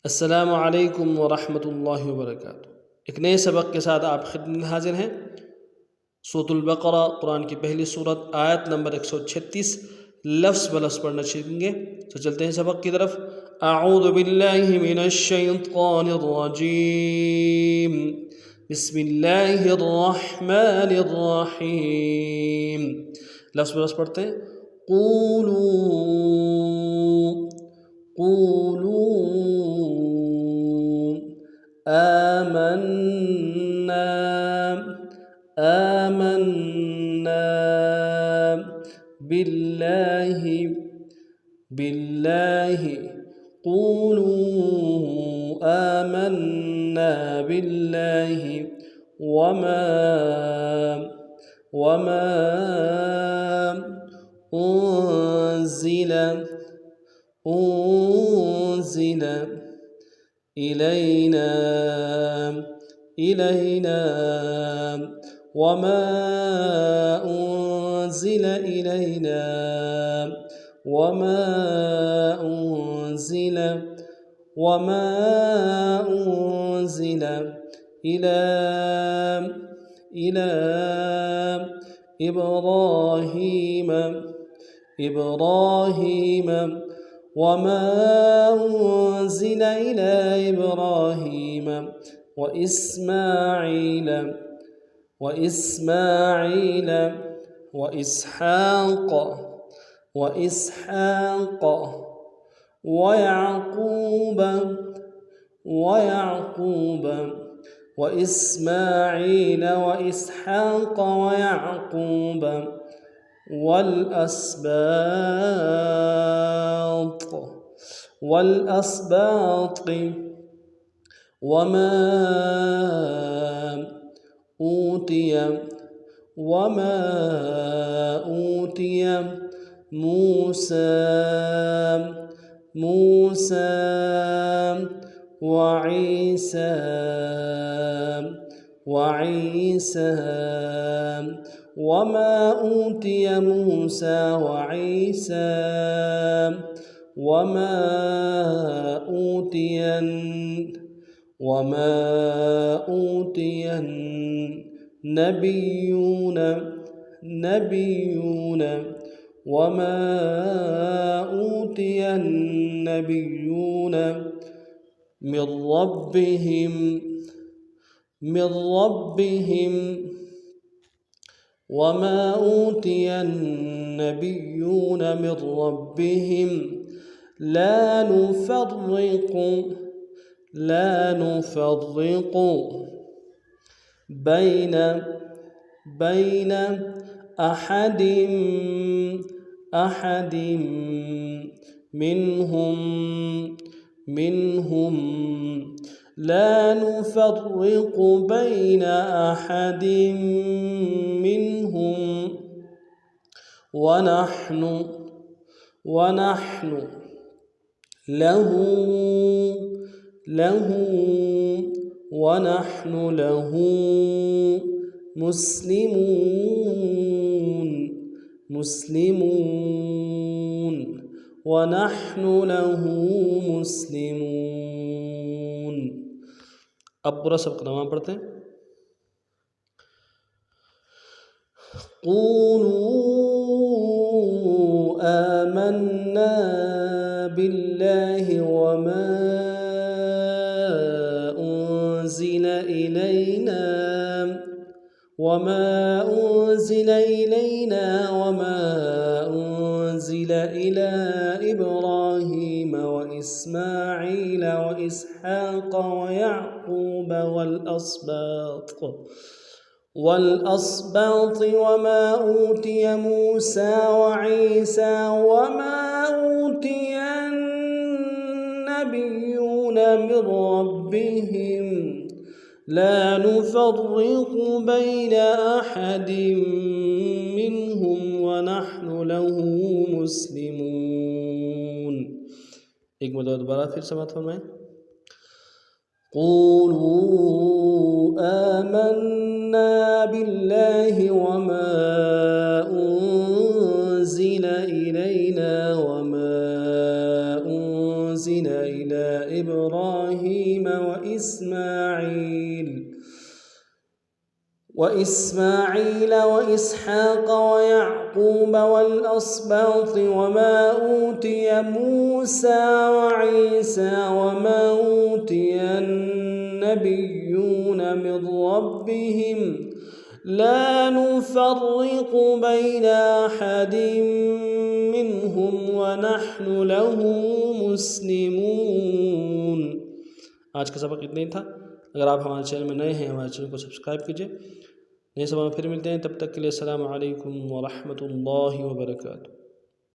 अस्सलामु अलैकुम व रहमतुल्लाहि व बरकातुहू। एक नए सबक के साथ आप खिदमत में हाजिर हैं। सूरतुल बकरा कुरान की पहली सूरत आयत नंबर 136 लफ्ज़ ब लफ्ज़ पढ़ना सीखेंगे। तो चलते हैं सबक की तरफ। अऊज़ु बिल्लाहि मिनश शैतानिर रजीम बिस्मिल्लाहिर रहमानिर रहीम। लफ्ज़ ब लफ्ज़ पढ़ते हैं। क़ूलू क़ूलू आमन्ना आमन्ना बिल्लाहि बिल्लाहि क़ूलू आमन्ना बिल्लाहि वमा वमा उन्ज़िल इलैना इलैना वमा उन्ज़िल इलैना वमा उन्ज़िल इला इला इब्राहीम इब्राहीम वमा उन्ज़िल इला इब्राहीम व इस्माईल व इसहाक़ व याक़ूब व इस्माईल व इसहाक़ व याक़ूब والأسباط وما أوتي موسى وعيسى وما أوتي موسى وعيسى وما أوتي النبيون وما أوتي النبيون من ربهم وما أوتي النبيون من ربهم لا نفرق بين أحد منهم لا نفرق بين أحد منهم ونحن له مسلمون अब पूरा सबक नवा पढ़ते हैं। क़ूलू आमन्ना बिल्लाहि वमा उन्ज़िल इलैना वमा उन्ज़िल इला इब्राहीम व इस्माईल व इसहाक़ व याक़ूब والأسباط وما أوتي موسى وعيسى وما أوتي النبيون من ربهم لا نفرق بين أحد منهم ونحن له مسلمون। एक मरतबा दोबारा फिर समाअत फरमाएं। قولوا آمنا بالله وما أنزل إلينا وما أنزل إلى إبراهيم وإسماعيل وإسحاق ويعقوب والأسباط وما أوتي موسى وعيسى وما أوتي النبيون من ربهم لا نفرق بين أحد منهم ونحن له मुस्लिमून। आज का सबक इतना ही था। अगर आप हमारे चैनल में नए हैं, हमारे चैनल को सब्सक्राइब कीजिए। नए सबक में फिर मिलते हैं, तब तक के लिए अस्सलामु अलैकुम व रहमतुल्लाहि व बरकातुहू।